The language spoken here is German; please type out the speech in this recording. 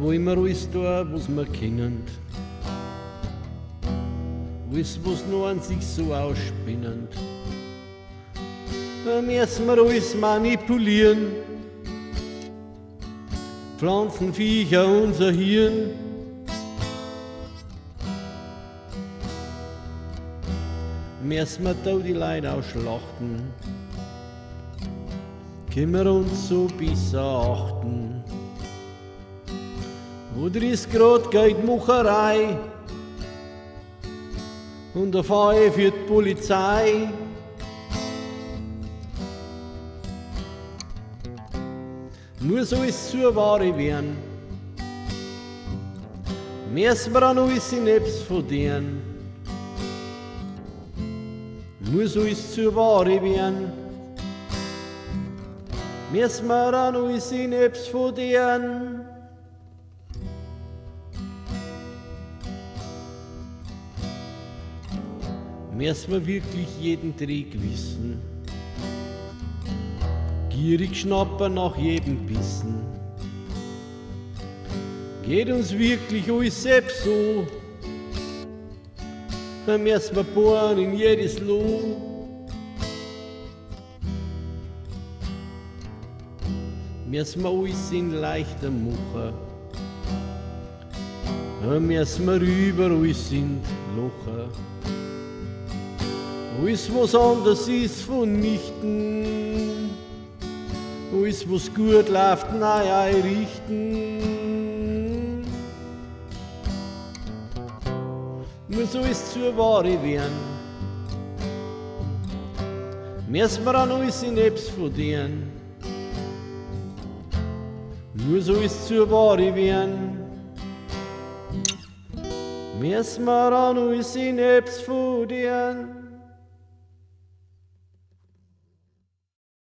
wollen wir alles tun, was wir können. Alles, was nur an sich so ausspinnend. Da müssen wir alles manipulieren. Pflanzen, Viecher, unser Hirn. Müssen wir da die Leute ausschlachten. Können wir uns so besser achten. Oder ist grad Geldmacherei und auf einmal für die Polizei. Muss alles zur Ware werden. Müssen wir an alles in Apps verdienen. Muss alles zur Ware werden. Müssen wir an alles in Apps verdienen. Müssen wir wirklich jeden Trick wissen. Gierig schnappen nach jedem Bissen. Geht uns wirklich alles selbst so? Dann müssen wir bohren in jedes Loh. Müssen wir alles in leichter Muche. Dann müssen wir überall sind Locher. Alles, was anders ist, vernichten. Alles, was gut läuft, neu einrichten. Muss alles zur Ware werden. Müssen wir an alles in Apps verdienen. Muss alles zur Ware werden. Müssen wir an alles in Apps verdienen.